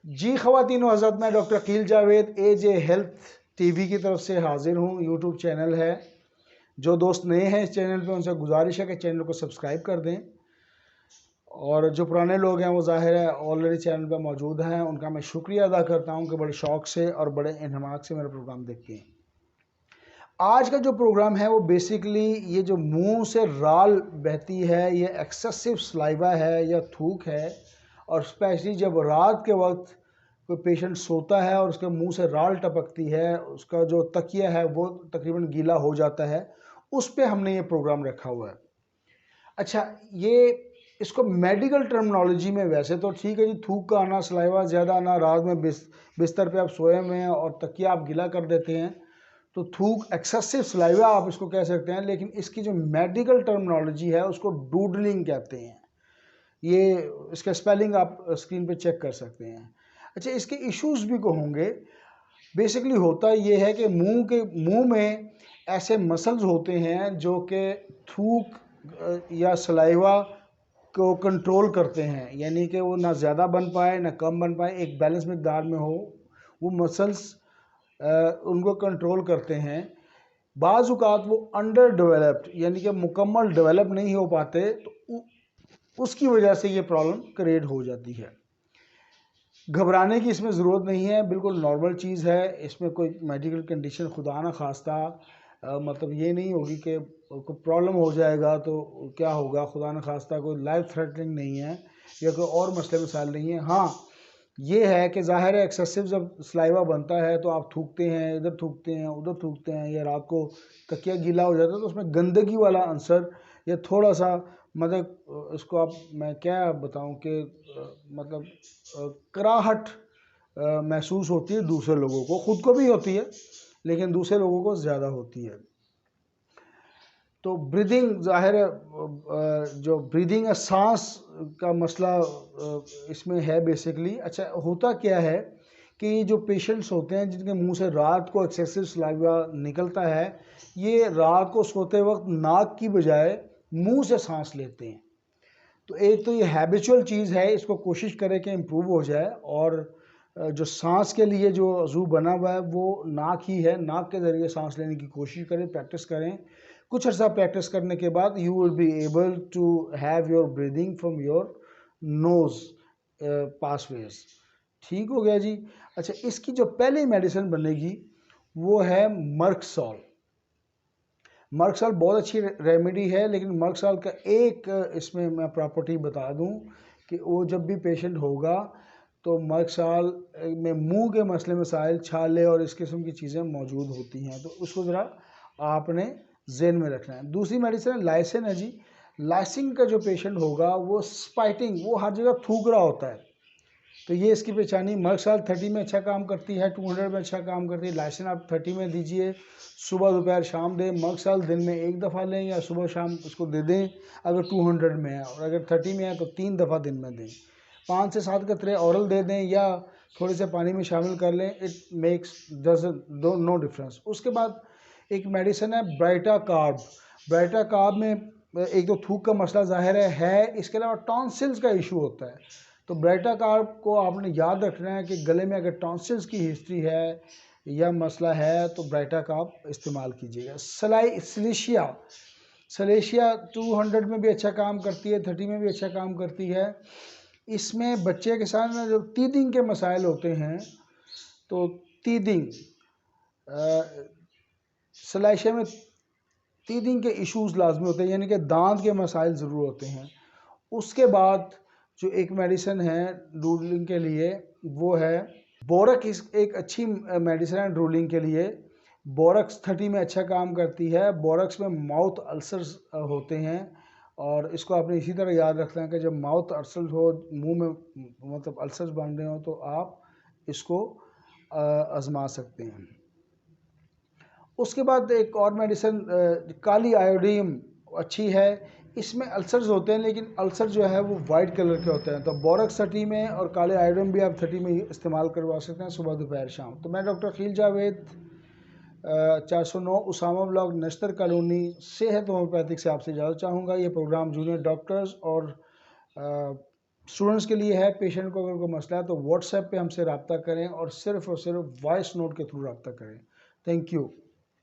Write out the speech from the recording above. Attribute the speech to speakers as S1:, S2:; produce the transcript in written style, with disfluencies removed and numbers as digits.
S1: जी ख़वातीन व हज़रात, मैं डॉक्टर अकील जावेद एजे हेल्थ टीवी की तरफ से हाजिर हूँ। यूट्यूब चैनल है। जो दोस्त नए हैं इस चैनल पे उनसे गुजारिश है कि चैनल को सब्सक्राइब कर दें, और जो पुराने लोग हैं वो ज़ाहिर है ऑलरेडी चैनल पे मौजूद हैं, उनका मैं शुक्रिया अदा करता हूँ कि बड़े शौक़ से और बड़े इन्हमाक से मेरा प्रोग्राम देखते हैं। आज का जो प्रोग्राम है वो बेसिकली ये जो मुंह से राल बहती है, ये एक्सेसिव सलाइवा है या थूक है, और स्पेशली जब रात के वक्त कोई पेशेंट सोता है और उसके मुंह से राल टपकती है, उसका जो तकिया है वो तकरीबन गीला हो जाता है, उस पे हमने ये प्रोग्राम रखा हुआ है। अच्छा, ये इसको मेडिकल टर्मिनोलॉजी में वैसे तो ठीक है जी, थूक का आना, सलाइवा ज़्यादा आना, रात में बिस्तर पे आप सोए हुए हैं और तकिया आप गीला कर देते हैं, तो थूक, एक्सेसिव सलाइवा आप इसको कह सकते हैं। लेकिन इसकी जो मेडिकल टर्मिनोलॉजी है उसको डूडलिंग कहते हैं। ये इसका स्पेलिंग आप स्क्रीन पे चेक कर सकते हैं। अच्छा, इसके इश्यूज भी को होंगे। बेसिकली होता ये है कि मुंह में ऐसे मसल्स होते हैं जो कि थूक या सलाइवा को कंट्रोल करते हैं, यानी कि वो ना ज़्यादा बन पाए ना कम बन पाए, एक बैलेंस मकदार में हो। वो मसल्स उनको कंट्रोल करते हैं। बाज़ औक़ात वो अंडर डेवलप्ड यानी कि मुकम्मल डेवलप नहीं हो पाते, तो उसकी वजह से ये प्रॉब्लम क्रिएट हो जाती है। घबराने की इसमें ज़रूरत नहीं है, बिल्कुल नॉर्मल चीज़ है। इसमें कोई मेडिकल कंडीशन खुदा ना खास्ता मतलब ये नहीं होगी कि कोई प्रॉब्लम हो जाएगा तो क्या होगा, खुदा न खास्ता कोई लाइफ थ्रेटनिंग नहीं है या कोई और मसले मसाइल नहीं है। हाँ, ये है कि ज़ाहिर है एक्सेसिव जब सलाइवा बनता है तो आप थूकते हैं, इधर थूकते हैं, उधर थूकते हैं, या रात को तकिया गीला हो जाता है तो उसमें गंदगी वाला आंसर या थोड़ा सा मतलब इसको आप, मैं क्या बताऊं कि मतलब कराहट महसूस होती है दूसरे लोगों को, ख़ुद को भी होती है लेकिन दूसरे लोगों को ज़्यादा होती है। तो ब्रीदिंग, ज़ाहिर है जो ब्रीदिंग है, सांस का मसला इसमें है बेसिकली। अच्छा, होता क्या है कि जो पेशेंट्स होते हैं जिनके मुंह से रात को एक्सेसिव सलाइवा निकलता है, ये रात को सोते वक्त नाक की बजाय मुंह से सांस लेते हैं। तो एक तो ये हैबिचुअल चीज़ है, इसको कोशिश करें कि इम्प्रूव हो जाए। और जो सांस के लिए जो अज़ू बना हुआ है वो नाक ही है, नाक के ज़रिए सांस लेने की कोशिश करें, प्रैक्टिस करें। कुछ अर्सा प्रैक्टिस करने के बाद you will be able to have your breathing from your nose passages. ठीक हो गया जी। अच्छा, इसकी जो पहली मेडिसिन बनेगी वो है मर्कसॉल। मर्कसॉल बहुत अच्छी रेमेडी है, लेकिन मर्कसॉल का एक इसमें मैं प्रॉपर्टी बता दूं कि वो जब भी पेशेंट होगा तो मर्कसॉल में मुंह के मसले मसाइल, छाले और इस किस्म की चीज़ें मौजूद होती हैं, तो उसको ज़रा आपने ज़हन में रखना है। दूसरी मेडिसिन है लाइसिन है जी। लाइसिन का जो पेशेंट होगा वो स्पाइटिंग, वो हर जगह थूक रहा होता है, तो ये इसकी पहचानी। मर्कसॉल 30 में अच्छा काम करती है, 200 में अच्छा काम करती है। लाइसिन आप 30 में दीजिए, सुबह दोपहर शाम दें। मर्कसॉल दिन में एक दफ़ा लें या सुबह शाम उसको दे दें अगर 200 में है, और अगर 30 में है तो 3 दफ़ा दिन में दें। 5 से 7 कतरे औरल दे दें या थोड़े से पानी में शामिल कर लें, इट मेक्स नो डिफरेंस। उसके बाद एक मेडिसिन है ब्राइटा कार्ब। ब्राइटा कार्ब में एक तो थूक का मसला ज़ाहिर है, इसके अलावा टॉन्सिल्स का इशू होता है। तो ब्राइटा कार्ब को आपने याद रखना है कि गले में अगर टॉन्सिल्स की हिस्ट्री है या मसला है तो ब्राइटा कार्ब इस्तेमाल कीजिएगा। सलेशिया 200 में भी अच्छा काम करती है, 30 में भी अच्छा काम करती है। इसमें बच्चे के साथ में जो टीथिंग के मसाइल होते हैं, तो टीथिंग सलेशिया में टीथिंग के इश्यूज लाजमी होते हैं, यानी कि दांत के मसाइल ज़रूर होते हैं। उसके बाद जो एक मेडिसिन है ड्रूलिंग के लिए वो है बोरक्स। एक अच्छी मेडिसिन है ड्रूलिंग के लिए। बोरक्स 30 में अच्छा काम करती है। बोरक्स में माउथ अल्सर्स होते हैं, और इसको आपने इसी तरह याद रखना है कि जब माउथ अल्सर हो, मुंह में मतलब अल्सर्स बन रहे हो, तो आप इसको आजमा सकते हैं। उसके बाद एक और मेडिसिन काली आयोडीन अच्छी है। इसमें अल्सर्स होते हैं, लेकिन अल्सर जो है वो वाइट कलर के होते हैं। तो बोरक्स 30 में और काले आयोडीन भी आप 30 में इस्तेमाल करवा सकते हैं, सुबह दोपहर शाम। तो मैं doctor Aqeel Javed 409 Usama block, नश्तर colony, सेहत होम्योपैथिक से आपसे इजाज़त चाहूँगा। ये प्रोग्राम जूनियर डॉक्टर्स और स्टूडेंट्स के लिए है, पेशेंट को अगर कोई मसला है तो व्हाट्सएप पे हमसे रब्ता करें और सिर्फ वॉइस नोट के थ्रू रब्ता करें। Thank you.